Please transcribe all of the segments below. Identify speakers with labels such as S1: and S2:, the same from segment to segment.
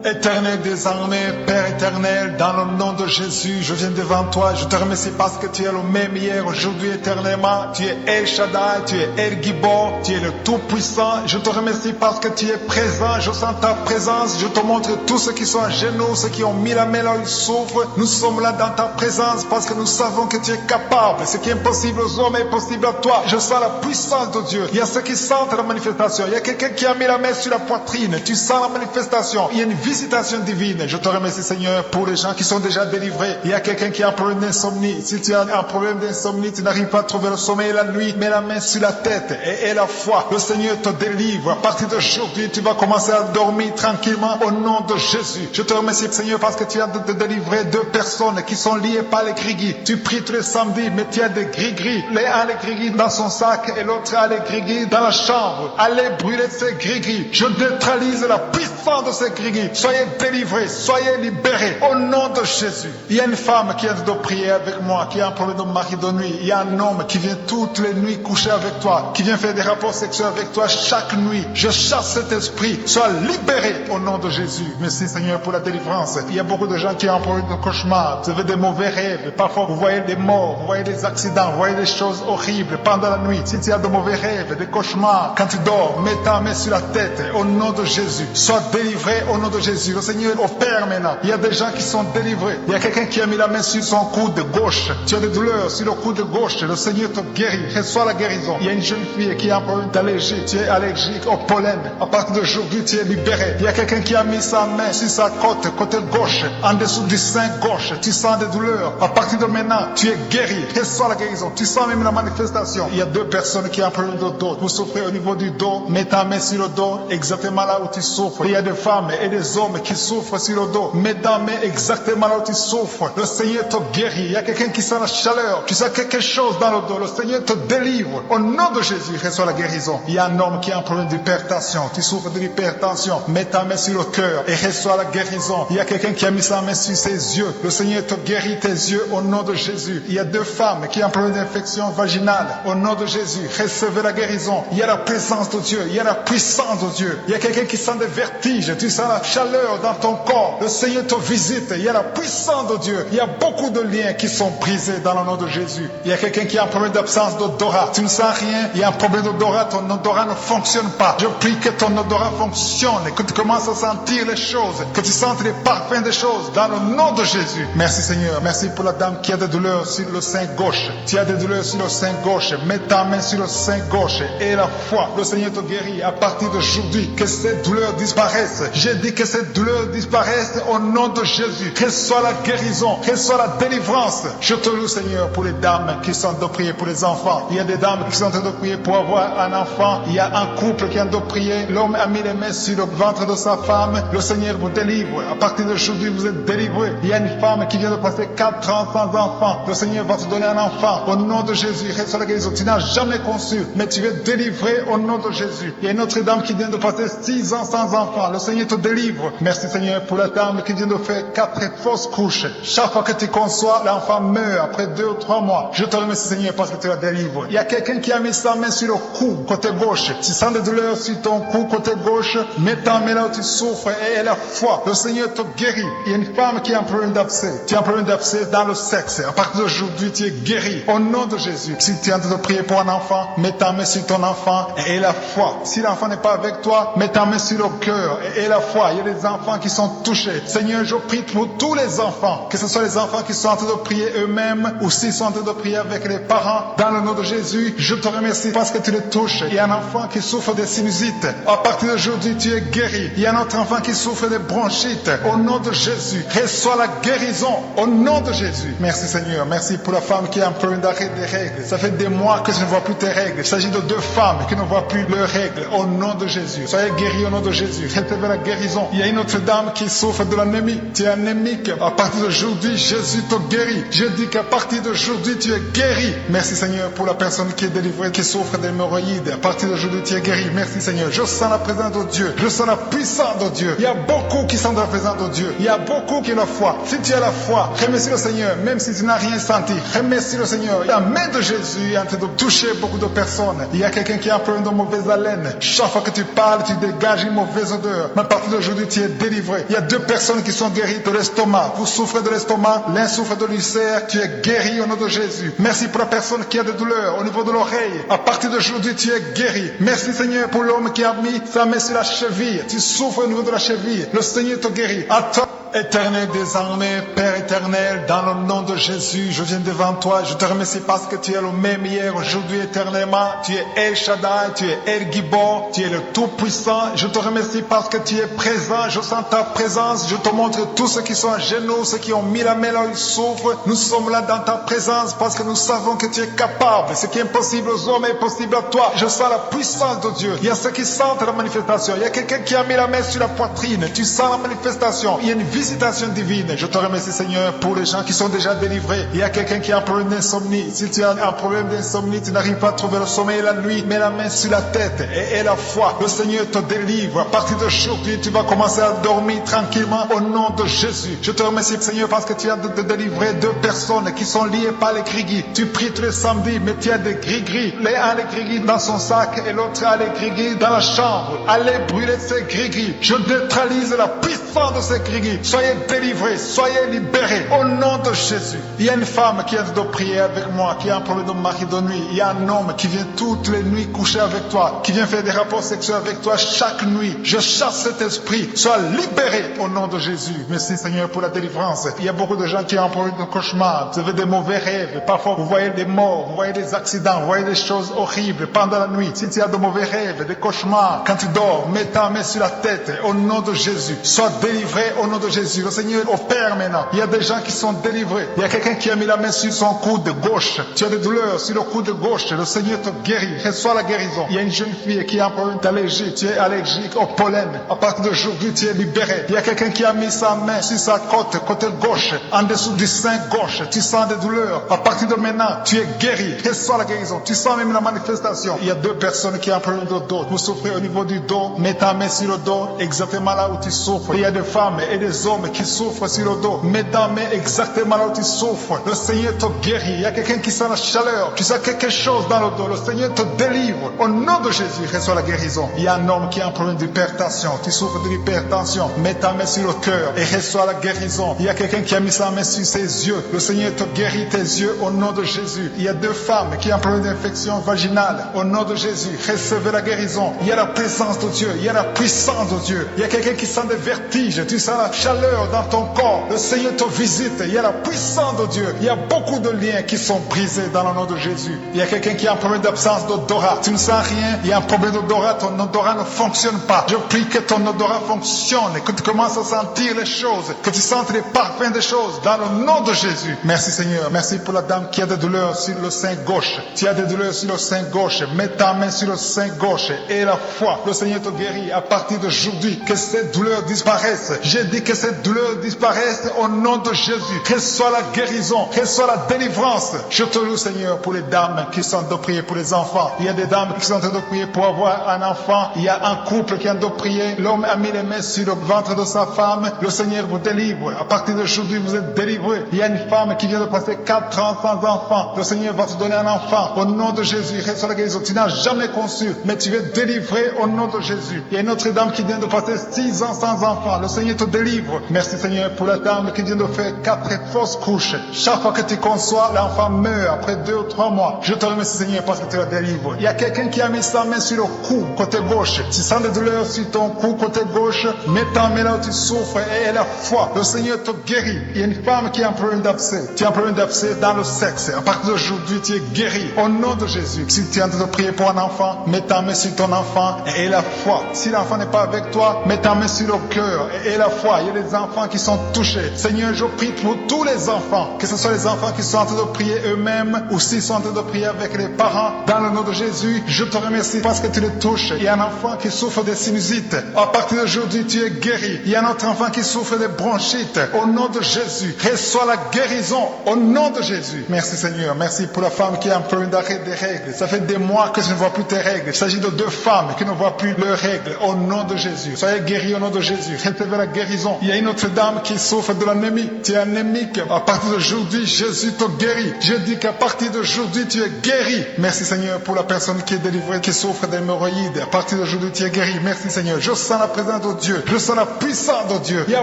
S1: Éternel des armées, Père éternel, dans le nom de Jésus, je viens devant toi, je te remercie parce que tu es le même hier, aujourd'hui, éternellement. Tu es El Shaddai, tu es El Gibor, tu es le Tout-Puissant. Je te remercie parce que tu es présent, je sens ta présence, je te montre tous ceux qui sont à genoux, ceux qui ont mis la main là où ils souffrent. Nous sommes là dans ta présence parce que nous savons que tu es capable. Ce qui est impossible aux hommes est possible à toi. Je sens la puissance de Dieu. Il y a ceux qui sentent la manifestation. Il y a quelqu'un qui a mis la main sur la poitrine. Tu sens la manifestation. Il y a une visitation divine. Je te remercie, Seigneur, pour les gens qui sont déjà délivrés. Il y a quelqu'un qui a un problème d'insomnie. Si tu as un problème d'insomnie, tu n'arrives pas à trouver le sommeil la nuit, mets la main sur la tête et la foi. Le Seigneur te délivre. À partir d'aujourd'hui, tu vas commencer à dormir tranquillement au nom de Jésus. Je te remercie, Seigneur, parce que tu as de délivrer deux personnes qui sont liées par les grigris. Tu pries tous les samedis, mais tu as des grigris. L'un a les grigris dans son sac et l'autre a les grigris dans la chambre. Allez brûler ces grigris. Je neutralise la puissance de ces grigris. Soyez délivrés, soyez libérés au nom de Jésus. Il y a une femme qui vient de prier avec moi, qui a un problème de mari de nuit. Il y a un homme qui vient toutes les nuits coucher avec toi, qui vient faire des rapports sexuels avec toi chaque nuit. Je chasse cet esprit. Sois libéré au nom de Jésus. Merci, Seigneur, pour la délivrance. Il y a beaucoup de gens qui ont un problème de cauchemar. Vous avez des mauvais rêves. Parfois, vous voyez des morts, vous voyez des accidents, vous voyez des choses horribles pendant la nuit. Si tu as de mauvais rêves, des cauchemars, quand tu dors, mets ta main sur la tête au nom de Jésus. Sois délivré au nom de Jésus. Le Seigneur opère maintenant. Il y a des gens qui sont délivrés. Il y a quelqu'un qui a mis la main sur son coude gauche. Tu as des douleurs sur le coude gauche. Le Seigneur te guérit. Reçois la guérison. Il y a une jeune fille qui a un problème d'allergie. Tu es allergique au pollen. À partir d'aujourd'hui, tu es libéré. Il y a quelqu'un qui a mis sa main sur sa côté gauche, en dessous du sein gauche. Tu sens des douleurs. À partir de maintenant, tu es guéri. Reçois la guérison. Tu sens même la manifestation. Il y a deux personnes qui ont un problème de dos. Vous souffrez au niveau du dos. Mets ta main sur le dos, exactement là où tu souffres. Il y a des femmes et des hommes qui souffrent sur le dos. Mets ta main exactement là où tu souffres. Le Seigneur te guérit. Il y a quelqu'un qui sent la chaleur. Tu sens quelque chose dans le dos. Le Seigneur te délivre. Au nom de Jésus, reçois la guérison. Il y a un homme qui a un problème d'hypertension. Tu souffres de l'hypertension. Mets ta main sur le cœur et reçois la guérison. Il y a quelqu'un qui a mis sa main sur ses yeux. Le Seigneur te guérit tes yeux au nom de Jésus. Il y a deux femmes qui ont un problème d'infection vaginale. Au nom de Jésus, recevez la guérison. Il y a la présence de Dieu. Il y a la puissance de Dieu. Il y a quelqu'un qui sent des vertiges. Tu sens la chaleur dans ton corps. Le Seigneur te visite. Il y a la puissance de Dieu. Il y a beaucoup de liens qui sont brisés dans le nom de Jésus. Il y a quelqu'un qui a un problème d'absence d'odorat. Tu ne sens rien. Il y a un problème d'odorat. Ton odorat ne fonctionne pas. Je prie que ton odorat fonctionne. Que tu commences à sentir les choses. Que tu sentes les parfums des choses. Dans le nom de Jésus. Merci, Seigneur. Merci pour la dame qui a des douleurs sur le sein gauche. Tu as des douleurs sur le sein gauche. Mets ta main sur le sein gauche. Et la foi. Le Seigneur te guérit à partir d'aujourd'hui. Que ces douleurs disparaissent. J'ai dit que ces douleurs disparaissent au nom de Jésus. Reçois la guérison. Reçois la délivrance. Je te loue, Seigneur, pour les dames qui sont en train de prier pour les enfants. Il y a des dames qui sont en train de prier pour avoir un enfant. Il y a un couple qui est en train de prier. L'homme a mis les mains sur le ventre de sa femme. Le Seigneur vous délivre. À partir d'aujourd'hui, vous êtes délivrés. Il y a une femme qui vient de passer 4 ans sans enfant. Le Seigneur va te donner un enfant. Au nom de Jésus, reçois la guérison. Tu n'as jamais conçu, mais tu es délivré au nom de Jésus. Il y a une autre dame qui vient de passer 6 ans sans enfant. Le Seigneur te délivre. Merci, Seigneur, pour la dame qui vient de faire 4 fausses couches. Chaque fois que tu conçois, l'enfant meurt après 2 ou 3 mois. Je te remercie, Seigneur, parce que tu la délivres. Il y a quelqu'un qui a mis sa main sur le cou, côté gauche. Tu sens des douleurs sur ton cou, côté gauche. Mets ta main là où tu souffres et la foi. Le Seigneur te guérit. Il y a une femme qui a un problème d'abcès. Tu as un problème d'abcès dans le sexe. À partir d'aujourd'hui, tu es guéri. Au nom de Jésus. Si tu es en train de prier pour un enfant, mets ta main sur ton enfant et la foi. Si l'enfant n'est pas avec toi, mets ta main sur le cœur et la foi. Il y a des enfants qui sont touchés. Seigneur, je prie pour tous les enfants. Que ce soit les enfants qui sont en train de prier eux-mêmes ou s'ils sont en train de prier avec les parents. Dans le nom de Jésus, je te remercie parce que tu les touches. Il y a un enfant qui souffre de sinusite. À partir d'aujourd'hui, tu es guéri. Il y a un autre enfant qui souffre de bronchite. Au nom de Jésus, reçois la guérison. Au nom de Jésus. Merci, Seigneur. Merci pour la femme qui a un problème d'arrêt des règles. Ça fait des mois que tu ne vois plus tes règles. Il s'agit de 2 femmes qui ne voient plus leurs règles. Au nom de Jésus. Soyez guéris au nom de Jésus. Recevez la guérison. Il y a une autre dame qui souffre de l'anémie. Tu es anémique. À partir d'aujourd'hui, Jésus te guérit. Je dis qu'à partir d'aujourd'hui, tu es guéri. Merci, Seigneur, pour la personne qui est délivrée, qui souffre d'hémorroïdes. À partir d'aujourd'hui, tu es guéri. Merci, Seigneur. Je sens la présence de Dieu. Je sens la puissance de Dieu. Il y a beaucoup qui sont dans la présence de Dieu. Il y a beaucoup qui ont la foi. Si tu as la foi, remercie le Seigneur, même si tu n'as rien senti. Remercie le Seigneur. La main de Jésus est en train de toucher beaucoup de personnes. Il y a quelqu'un qui a un problème de mauvaise haleine. Chaque fois que tu parles, tu dégages une mauvaise odeur. cœur. Mais à partir d'aujourd'hui, tu es délivré. Il y a 2 personnes qui sont guéries de l'estomac. Vous souffrez de l'estomac, l'un souffre de l'ulcère, tu es guéri au nom de Jésus. Merci pour la personne qui a des douleurs au niveau de l'oreille. À partir d'aujourd'hui, tu es guéri. Merci Seigneur pour l'homme qui a mis sa main sur la cheville. Tu souffres au niveau de la cheville. Le Seigneur te guérit. Attends. Éternel des armées, Père éternel, dans le nom de Jésus, je viens devant toi, je te remercie parce que tu es le même hier, aujourd'hui, éternellement. Tu es El Shaddai, tu es El Gibor, tu es le Tout-Puissant. Je te remercie parce que tu es présent, je sens ta présence. Je te montre tous ceux qui sont à genoux, ceux qui ont mis la main là où ils souffrent. Nous sommes là dans ta présence parce que nous savons que tu es capable. Ce qui est impossible aux hommes est possible à toi. Je sens la puissance de Dieu. Il y a ceux qui sentent la manifestation. Il y a quelqu'un qui a mis la main sur la poitrine. Tu sens la manifestation. Il y a une visitation divine. Je te remercie Seigneur pour les gens qui sont déjà délivrés. Il y a quelqu'un qui a un problème d'insomnie. Si tu as un problème d'insomnie, tu n'arrives pas à trouver le sommeil la nuit, mets la main sur la tête et la foi. Le Seigneur te délivre. À partir d'aujourd'hui, tu vas commencer à dormir tranquillement au nom de Jésus. Je te remercie Seigneur parce que tu as de délivrer 2 personnes qui sont liées par les gris-gris. Tu pries tous les samedis, mais tu as des gris-gris. L'un a les gris-gris dans son sac et l'autre a les gris-gris dans la chambre. Allez brûler ces gris-gris. Je neutralise la puissance de ces gris-gris. Soyez délivrés, soyez libérés au nom de Jésus. Il y a une femme qui vient de prier avec moi, qui a un problème de mari de nuit. Il y a un homme qui vient toutes les nuits coucher avec toi, qui vient faire des rapports sexuels avec toi chaque nuit. Je chasse cet esprit. Sois libéré au nom de Jésus. Merci Seigneur pour la délivrance. Il y a beaucoup de gens qui ont un problème de cauchemar. Vous avez des mauvais rêves. Parfois vous voyez des morts, vous voyez des accidents, vous voyez des choses horribles pendant la nuit. Si tu as de mauvais rêves, des cauchemars, quand tu dors, mets ta main sur la tête au nom de Jésus. Sois délivré au nom de Jésus. Le Seigneur opère maintenant. Il y a des gens qui sont délivrés. Il y a quelqu'un qui a mis la main sur son coude gauche. Tu as des douleurs sur le coude gauche. Le Seigneur te guérit. Reçois la guérison. Il y a une jeune fille qui a un problème d'allergie. Tu es allergique au pollen. À partir d'aujourd'hui, tu es libéré. Il y a quelqu'un qui a mis sa main sur sa côté gauche, en dessous du sein gauche. Tu sens des douleurs. À partir de maintenant, tu es guéri. Reçois la guérison. Tu sens même la manifestation. Il y a 2 personnes qui ont un problème de dos. Vous souffrez au niveau du dos. Mets ta main sur le dos, exactement là où tu souffres. Il y a des femmes et des hommes qui souffrent sur le dos. Mets ta main exactement là où tu souffres. Le Seigneur te guérit. Il y a quelqu'un qui sent la chaleur. Tu sens quelque chose dans le dos. Le Seigneur te délivre. Au nom de Jésus, reçois la guérison. Il y a un homme qui a un problème d'hypertension. Tu souffres de l'hypertension. Mets ta main sur le cœur et reçois la guérison. Il y a quelqu'un qui a mis sa main sur ses yeux. Le Seigneur te guérit tes yeux au nom de Jésus. Il y a 2 femmes qui ont un problème d'infection vaginale. Au nom de Jésus, recevez la guérison. Il y a la présence de Dieu. Il y a la puissance de Dieu. Il y a quelqu'un qui sent des vertiges. Tu sens la chaleur dans ton corps. Le Seigneur te visite. Il y a la puissance de Dieu. Il y a beaucoup de liens qui sont brisés dans le nom de Jésus. Il y a quelqu'un qui a un problème d'absence d'odorat. Tu ne sens rien. Il y a un problème d'odorat. Ton odorat ne fonctionne pas. Je prie que ton odorat fonctionne. Que tu commences à sentir les choses. Que tu sentes les parfums des choses. Dans le nom de Jésus. Merci Seigneur. Merci pour la dame qui a des douleurs sur le sein gauche. Tu as des douleurs sur le sein gauche. Mets ta main sur le sein gauche. Et la foi. Le Seigneur te guérit. À partir d'aujourd'hui, que ces douleurs disparaissent. J'ai dit que ces douleurs disparaissent au nom de Jésus. Reçois la guérison. Reçois la délivrance. Je te loue Seigneur pour les dames qui sont en train de prier pour les enfants. Il y a des dames qui sont en train de prier pour avoir un enfant. Il y a un couple qui est en train de prier. L'homme a mis les mains sur le ventre de sa femme. Le Seigneur vous délivre. À partir d'aujourd'hui, vous êtes délivrés. Il y a une femme qui vient de passer 4 ans sans enfant. Le Seigneur va te donner un enfant. Au nom de Jésus, reçois la guérison. Tu n'as jamais conçu, mais tu es délivré au nom de Jésus. Il y a une autre dame qui vient de passer 6 ans sans enfant. Le Seigneur te délivre. Merci Seigneur pour la dame qui vient de faire 4 fausses couches. Chaque fois que tu conçois, l'enfant meurt après 2 ou 3 mois. Je te remercie Seigneur parce que tu la délivres. Il y a quelqu'un qui a mis sa main sur le cou, côté gauche. Tu sens des douleurs sur ton cou, côté gauche. Mets ta main là où tu souffres et la foi. Le Seigneur te guérit. Il y a une femme qui a un problème d'abcès. Tu as un problème d'abcès dans le sexe. À partir d'aujourd'hui, tu es guéri. Au nom de Jésus. Si tu es en train de prier pour un enfant, mets ta main sur ton enfant et la foi. Si l'enfant n'est pas avec toi, mets ta main sur le cœur et la foi. Il y a des enfants qui sont touchés. Seigneur, je prie pour tous les enfants. Que ce soit les enfants qui sont en train de prier eux-mêmes ou s'ils sont en train de prier avec les parents. Dans le nom de Jésus, je te remercie parce que tu les touches. Il y a un enfant qui souffre de sinusite. À partir d'aujourd'hui, tu es guéri. Il y a un autre enfant qui souffre de bronchite. Au nom de Jésus, reçois la guérison. Au nom de Jésus. Merci Seigneur. Merci pour la femme qui a un problème d'arrêt des règles. Ça fait des mois que je ne vois plus tes règles. Il s'agit de 2 femmes qui ne voient plus leurs règles. Au nom de Jésus. Soyez guéris au nom de Jésus. Recevez la guérison. Il y a Il y a une autre dame qui souffre de l'anémie. Tu es anémique. À partir d'aujourd'hui, Jésus te guérit. Je dis qu'à partir d'aujourd'hui, tu es guéri. Merci Seigneur pour la personne qui est délivrée, qui souffre d'hémorroïdes. À partir d'aujourd'hui, tu es guéri. Merci Seigneur. Je sens la présence de Dieu. Je sens la puissance de Dieu. Il y a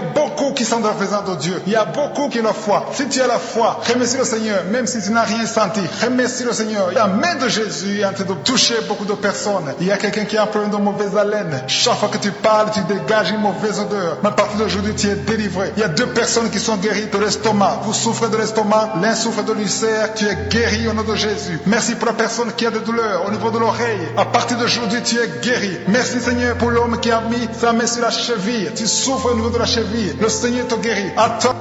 S1: beaucoup qui sont dans la présence de Dieu. Il y a beaucoup qui ont la foi. Si tu as la foi, remercie le Seigneur, même si tu n'as rien senti. Remercie le Seigneur. La main de Jésus est en train de toucher beaucoup de personnes. Il y a quelqu'un qui a un problème de mauvaise haleine. Chaque fois que tu parles, tu dégages une mauvaise odeur. Mais à partir d'aujourd'hui, tu es délivré. Il y a 2 personnes qui sont guéries de l'estomac. Vous souffrez de l'estomac, l'un souffre de l'ulcère. Tu es guéri au nom de Jésus. Merci pour la personne qui a des douleurs au niveau de l'oreille. À partir d'aujourd'hui, tu es guéri. Merci Seigneur pour l'homme qui a mis sa main sur la cheville. Tu souffres au niveau de la cheville. Le Seigneur te guérit. Attends.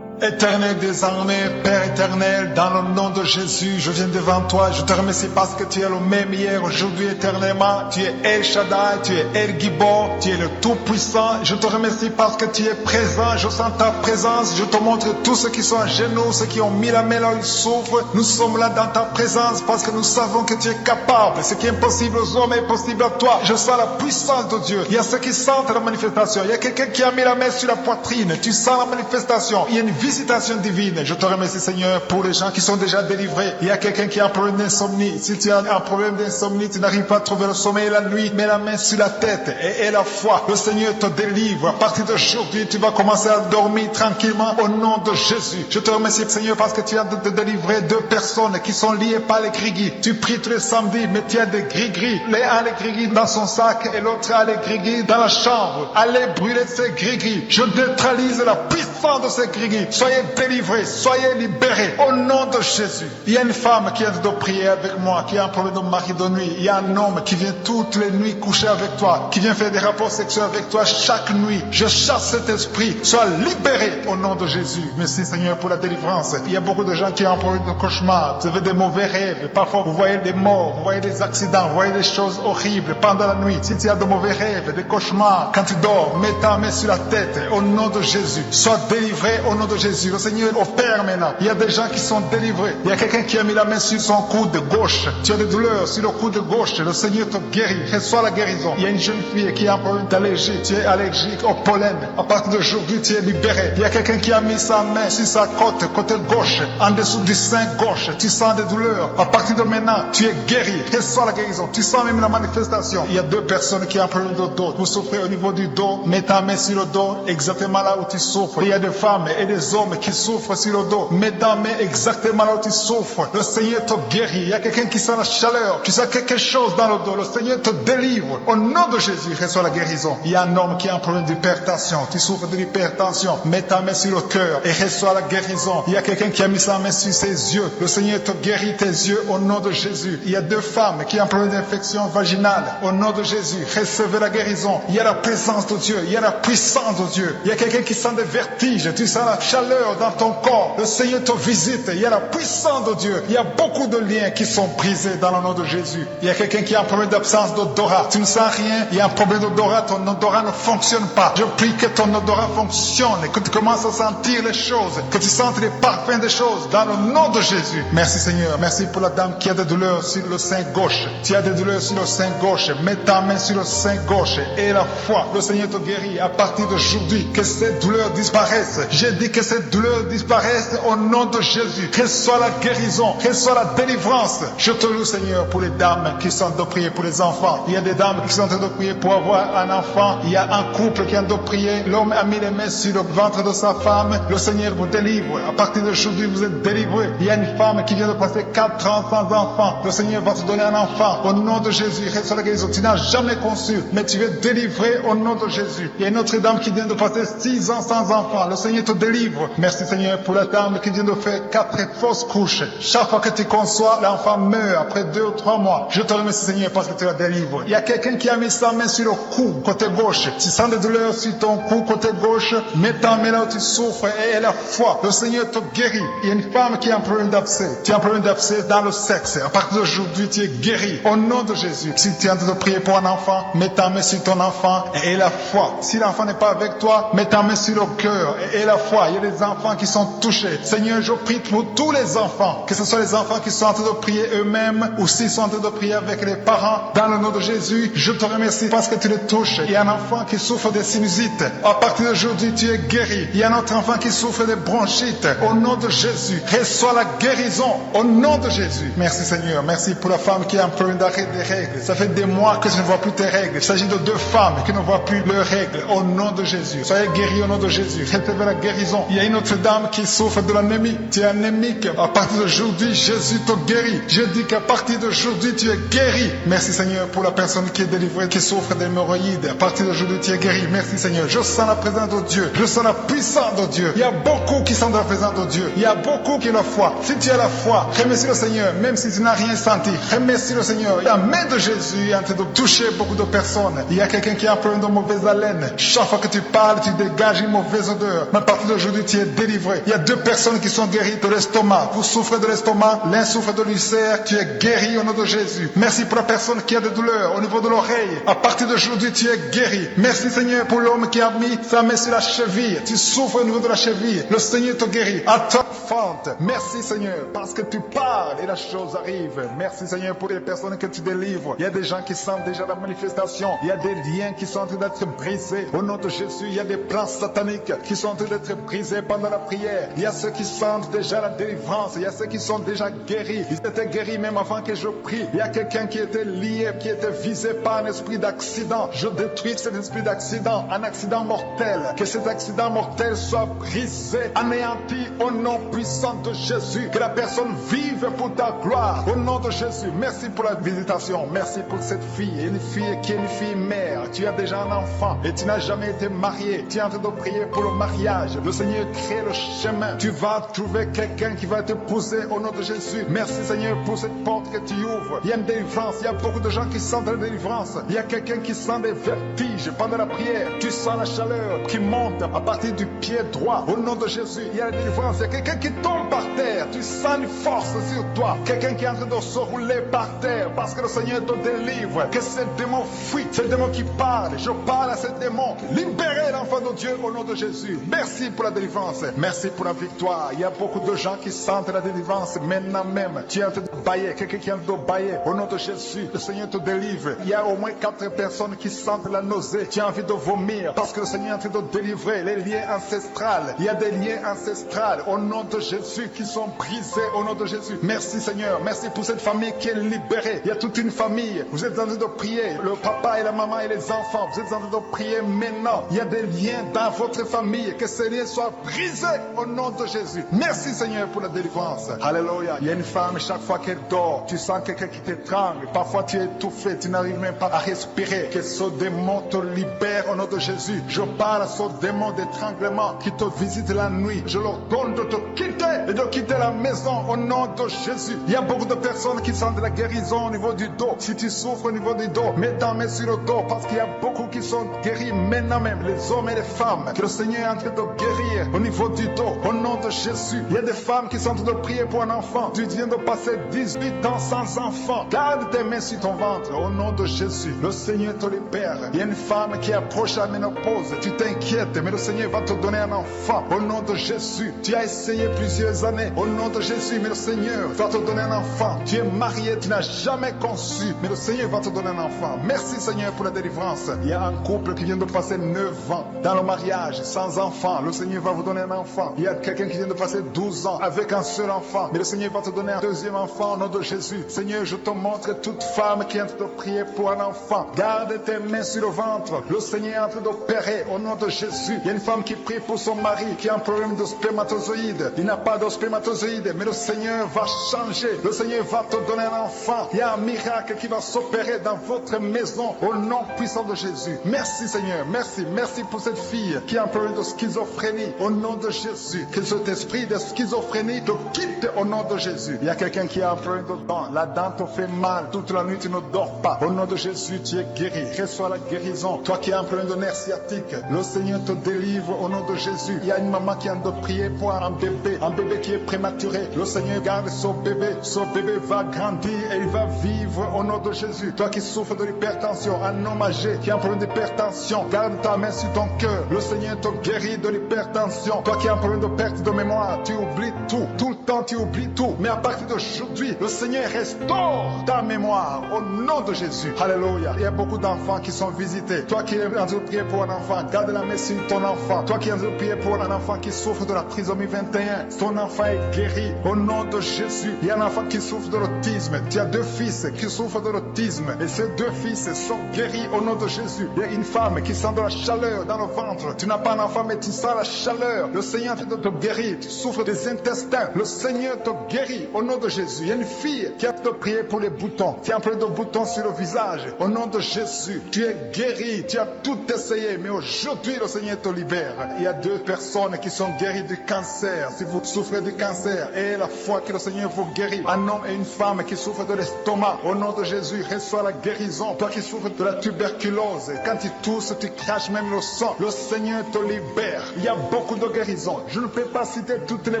S1: Éternel des armées, Père éternel, dans le nom de Jésus, je viens devant toi, je te remercie parce que tu es le même hier, aujourd'hui, éternellement. Tu es El Shaddai, tu es El Gibor, tu es le Tout-Puissant. Je te remercie parce que tu es présent, je sens ta présence, je te montre tous ceux qui sont à genoux, ceux qui ont mis la main là où ils souffrent. Nous sommes là dans ta présence parce que nous savons que tu es capable. Ce qui est impossible aux hommes est possible à toi. Je sens la puissance de Dieu. Il y a ceux qui sentent la manifestation. Il y a quelqu'un qui a mis la main sur la poitrine. Tu sens la manifestation. Il y a une visitation divine. Je te remercie Seigneur pour les gens qui sont déjà délivrés. Il y a quelqu'un qui a un problème d'insomnie. Si tu as un problème d'insomnie, tu n'arrives pas à trouver le sommeil la nuit, mets la main sur la tête et aie la foi. Le Seigneur te délivre. À partir d'aujourd'hui, tu vas commencer à dormir tranquillement au nom de Jésus. Je te remercie Seigneur parce que tu as de délivrer 2 personnes qui sont liées par les gris-gris. Tu pries tous les samedis, mais tu as des gris-gris. L'un a les gris-gris dans son sac et l'autre a les gris-gris dans la chambre. Allez brûler ces gris-gris. Je neutralise la puissance de ces gris-gris. Soyez délivrés, soyez libérés au nom de Jésus. Il y a une femme qui vient de prier avec moi, qui a un problème de mari de nuit. Il y a un homme qui vient toutes les nuits coucher avec toi, qui vient faire des rapports sexuels avec toi chaque nuit. Je chasse cet esprit, sois libéré au nom de Jésus. Merci Seigneur pour la délivrance. Il y a beaucoup de gens qui ont un problème de cauchemar, vous avez des mauvais rêves. Parfois vous voyez des morts, vous voyez des accidents, vous voyez des choses horribles pendant la nuit. Si tu as de mauvais rêves, des cauchemars, quand tu dors, mets ta main sur la tête au nom de Jésus. Sois délivré au nom de Jésus. Le Seigneur opère maintenant. Il y a des gens qui sont délivrés. Il y a quelqu'un qui a mis la main sur son coude gauche. Tu as des douleurs sur le coude gauche. Le Seigneur te guérit. Reçois la guérison. Il y a une jeune fille qui a un problème d'allergie. Tu es allergique au pollen. À partir d'aujourd'hui, tu es libéré. Il y a quelqu'un qui a mis sa main sur sa côté gauche, en dessous du sein gauche. Tu sens des douleurs. À partir de maintenant, tu es guéri. Reçois la guérison. Tu sens même la manifestation. Il y a 2 personnes qui ont un problème de dos. Vous souffrez au niveau du dos. Mets ta main sur le dos, exactement là où tu souffres. Il y a des femmes et des hommes qui souffrent sur le dos. Mets ta main exactement là où tu souffres. Le Seigneur te guérit. Il y a quelqu'un qui sent la chaleur. Tu sens quelque chose dans le dos. Le Seigneur te délivre. Au nom de Jésus, reçois la guérison. Il y a un homme qui a un problème d'hypertension. Tu souffres de l'hypertension. Mets ta main sur le cœur et reçois la guérison. Il y a quelqu'un qui a mis sa main sur ses yeux. Le Seigneur te guérit tes yeux au nom de Jésus. Il y a 2 femmes qui ont un problème d'infection vaginale. Au nom de Jésus, recevez la guérison. Il y a la présence de Dieu. Il y a la puissance de Dieu. Il y a quelqu'un qui sent des vertiges. Tu sens la chaleur dans ton corps. Le Seigneur te visite. Il y a la puissance de Dieu. Il y a beaucoup de liens qui sont brisés dans le nom de Jésus. Il y a quelqu'un qui a un problème d'absence d'odorat. Tu ne sens rien. Il y a un problème d'odorat. Ton odorat ne fonctionne pas. Je prie que ton odorat fonctionne et que tu commences à sentir les choses. Que tu sentes les parfums des choses dans le nom de Jésus. Merci Seigneur. Merci pour la dame qui a des douleurs sur le sein gauche. Tu as des douleurs sur le sein gauche. Mets ta main sur le sein gauche et la foi. Le Seigneur te guérit à partir d'aujourd'hui. Que ces douleurs disparaissent. J'ai dit que ces douleurs disparaissent au nom de Jésus. Reçois la guérison. Reçois la délivrance. Je te loue Seigneur pour les dames qui sont de prier pour les enfants. Il y a des dames qui sont en train de prier pour avoir un enfant. Il y a un couple qui est en train de prier. L'homme a mis les mains sur le ventre de sa femme. Le Seigneur vous délivre. À partir d'aujourd'hui, vous êtes délivrés. Il y a une femme qui vient de passer 4 ans sans enfant. Le Seigneur va te donner un enfant. Au nom de Jésus, reçois la guérison. Tu n'as jamais conçu, mais tu es délivré au nom de Jésus. Il y a une autre dame qui vient de passer 6 ans sans enfant. Le Seigneur te délivre. Merci Seigneur pour la dame qui vient de faire 4 fausses couches. Chaque fois que tu conçois, l'enfant meurt après 2 ou 3 mois. Je te remercie Seigneur parce que tu la délivres. Il y a quelqu'un qui a mis sa main sur le cou, côté gauche. Tu sens des douleurs sur ton cou, côté gauche. Mets ta main là où tu souffres et aie la foi. Le Seigneur te guérit. Il y a une femme qui a un problème d'abcès. Tu as un problème d'abcès dans le sexe. À partir d'aujourd'hui, tu es guéri. Au nom de Jésus. Si tu es en train de prier pour un enfant, mets ta main sur ton enfant et aie la foi. Si l'enfant n'est pas avec toi, mets ta main sur le cœur et aie la foi. Il y a les enfants qui sont touchés. Seigneur, je prie pour tous les enfants, que ce soit les enfants qui sont en train de prier eux-mêmes ou s'ils sont en train de prier avec les parents. Dans le nom de Jésus, je te remercie parce que tu les touches. Il y a un enfant qui souffre de sinusite. À partir d'aujourd'hui, tu es guéri. Il y a un autre enfant qui souffre de bronchite. Au nom de Jésus, reçois la guérison. Au nom de Jésus. Merci Seigneur. Merci pour la femme qui a un problème d'arrêt des règles. Ça fait des mois que je ne vois plus tes règles. Il s'agit de 2 femmes qui ne voient plus leurs règles. Au nom de Jésus. Soyez guéris au nom de Jésus. Recevez la guérison. Il y a une autre dame qui souffre de l'anémie. Tu es anémique. À partir d'aujourd'hui, Jésus te guérit. Je dis qu'à partir d'aujourd'hui, tu es guéri. Merci Seigneur pour la personne qui est délivrée, qui souffre d'hémorroïdes. À partir d'aujourd'hui, tu es guéri. Merci Seigneur. Je sens la présence de Dieu. Je sens la puissance de Dieu. Il y a beaucoup qui sont dans la présence de Dieu. Il y a beaucoup qui ont la foi. Si tu as la foi, remercie le Seigneur, même si tu n'as rien senti. Remercie le Seigneur. La main de Jésus est en train de toucher beaucoup de personnes. Il y a quelqu'un qui a un problème de mauvaise haleine. Chaque fois que tu parles, tu dégages une mauvaise odeur. Mais à partir d'aujourd'hui, tu es délivré. Il y a 2 personnes qui sont guéries de l'estomac. Vous souffrez de l'estomac, l'un souffre de l'ulcère. Tu es guéri au nom de Jésus. Merci pour la personne qui a des douleurs au niveau de l'oreille. À partir d'aujourd'hui, tu es guéri. Merci Seigneur pour l'homme qui a mis sa main sur la cheville. Tu souffres au niveau de la cheville. Le Seigneur te guérit. À ta fente. Merci Seigneur parce que tu parles et la chose arrive. Merci Seigneur pour les personnes que tu délivres. Il y a des gens qui sentent déjà la manifestation. Il y a des liens qui sont en train d'être brisés. Au nom de Jésus, il y a des plans sataniques qui sont en train d'être brisés pendant la prière. Il y a ceux qui sentent déjà la délivrance. Il y a ceux qui sont déjà guéris. Ils étaient guéris même avant que je prie. Il y a quelqu'un qui était lié, qui était visé par un esprit d'accident. Je détruis cet esprit d'accident, un accident mortel. Que cet accident mortel soit brisé, anéanti au nom puissant de Jésus. Que la personne vive pour ta gloire. Au nom de Jésus, merci pour la visitation. Merci pour cette fille. Une fille qui est une fille mère. Tu as déjà un enfant et tu n'as jamais été marié. Tu es en train de prier pour le mariage. Le Seigneur crée le chemin. Tu vas trouver quelqu'un qui va t'épouser au nom de Jésus. Merci Seigneur pour cette porte que tu ouvres. Il y a une délivrance. Il y a beaucoup de gens qui sentent la délivrance. Il y a quelqu'un qui sent des vertiges pendant la prière. Tu sens la chaleur qui monte à partir du pied droit. Au nom de Jésus, il y a la délivrance. Il y a quelqu'un qui tombe par terre. Tu sens une force sur toi. Quelqu'un qui est en train de se rouler par terre parce que le Seigneur te délivre. Que ce démon fuit. Ce démon qui parle. Je parle à ce démon. Libérez l'enfant de Dieu au nom de Jésus. Merci pour la délivrance. Merci pour la victoire. Il y a beaucoup de gens qui sentent la délivrance maintenant même. Tu es en train de bailler. Quelqu'un qui est en train de bailler. Au nom de Jésus, le Seigneur te délivre. Il y a au moins 4 personnes qui sentent la nausée. Tu as envie de vomir parce que le Seigneur est en train de délivrer les liens ancestrales. Il y a des liens ancestrales au nom de Jésus qui sont brisés au nom de Jésus. Merci Seigneur. Merci pour cette famille qui est libérée. Il y a toute une famille. Vous êtes en train de prier. Le papa et la maman et les enfants. Vous êtes en train de prier maintenant. Il y a des liens dans votre famille. Que ces liens soient brisés au nom de Jésus. Merci Seigneur pour la délivrance. Alléluia. Il y a une femme, chaque fois qu'elle dort, tu sens quelqu'un qui t'étrangle. Parfois tu es étouffé, tu n'arrives même pas à respirer. Que ce démon te libère au nom de Jésus. Je parle à ce démon d'étranglement qui te visite la nuit. Je leur donne de te quitter et de quitter la maison au nom de Jésus. Il y a beaucoup de personnes qui sentent de la guérison au niveau du dos. Si tu souffres au niveau du dos, mets ta main sur le dos parce qu'il y a beaucoup qui sont guéris maintenant même, les hommes et les femmes. Que le Seigneur est en train de guérir au niveau du dos au nom de Jésus. Il y a des femmes qui sont en train de prier pour un enfant. Tu viens de passer 18 ans sans enfant. Garde tes mains sur ton ventre au nom de Jésus. Le Seigneur te libère. Il y a une femme qui approche la ménopause. Tu t'inquiètes, mais le Seigneur va te donner un enfant au nom de Jésus. Tu as essayé plusieurs années au nom de Jésus, mais le Seigneur va te donner un enfant. Tu es marié, tu n'as jamais conçu, mais le Seigneur va te donner un enfant. Merci Seigneur pour la délivrance. Il y a un couple qui vient de passer 9 ans dans le mariage sans enfant. Le Seigneur va vous donner un enfant. Il y a quelqu'un qui vient de passer 12 ans avec un seul enfant, mais le Seigneur va te donner un deuxième enfant au nom de Jésus. Seigneur, je te montre toute femme qui est en train de prier pour un enfant. Garde tes mains sur le ventre. Le Seigneur est en train d'opérer au nom de Jésus. Il y a une femme qui prie pour son mari qui a un problème de spermatozoïde. Il n'a pas de spermatozoïde, mais le Seigneur va changer. Le Seigneur va te donner un enfant. Il y a un miracle qui va s'opérer dans votre maison au nom puissant de Jésus. Merci Seigneur, merci. Merci pour cette fille qui a un problème de schizophrénie au nom de Jésus. Que cet esprit de schizophrénie te quitte au nom de Jésus. Il y a quelqu'un qui a un problème de dent. La dent te fait mal. Toute la nuit tu ne dors pas. Au nom de Jésus, tu es guéri. Reçois la guérison. Toi qui as un problème de nerf sciatique, le Seigneur te délivre au nom de Jésus. Il y a une maman qui a de prier pour un bébé qui est prématuré. Le Seigneur garde son bébé. Son bébé va grandir et il va vivre au nom de Jésus. Toi qui souffres de l'hypertension, un homme âgé qui a un problème d'hypertension, garde ta main sur ton cœur, le Seigneur te guérit de l'hypertension. Toi qui as un problème de perte de mémoire, tu oublies tout le temps tu oublies tout. Mais à partir d'aujourd'hui, le Seigneur restaure ta mémoire au nom de Jésus. Alléluia. Il y a beaucoup d'enfants qui sont visités. Toi qui es en train de prier pour un enfant, garde la main sur ton enfant. Toi qui es en train de prier pour un enfant qui souffre de la trisomie 21, ton enfant est guéri au nom de Jésus. Il y a un enfant qui souffre de l'autisme. Tu as 2 fils qui souffrent de l'autisme et ces 2 fils sont guéris au nom de Jésus. Il y a une femme qui sent de la chaleur dans le ventre. Tu n'as pas un enfant mais tu sens la chaleur. Le Seigneur te guérit. Tu souffres des intestins. Le Seigneur te guérit au nom de Jésus. Il y a une fille qui a te prié pour les boutons. Tu as un peu de boutons sur le visage. Au nom de Jésus, tu es guéri. Tu as tout essayé mais aujourd'hui le Seigneur te libère. Il y a 2 personnes qui sont guéries du cancer. Si vous souffrez du cancer et la foi que le Seigneur vous guérit. Un homme et une femme qui souffrent de l'estomac. Au nom de Jésus, reçois la guérison. Toi qui souffres de la tuberculose, quand tu tousses, tu craches même le sang. Le Seigneur te libère. Il y a beaucoup de guérisons. Je ne peux pas citer toutes les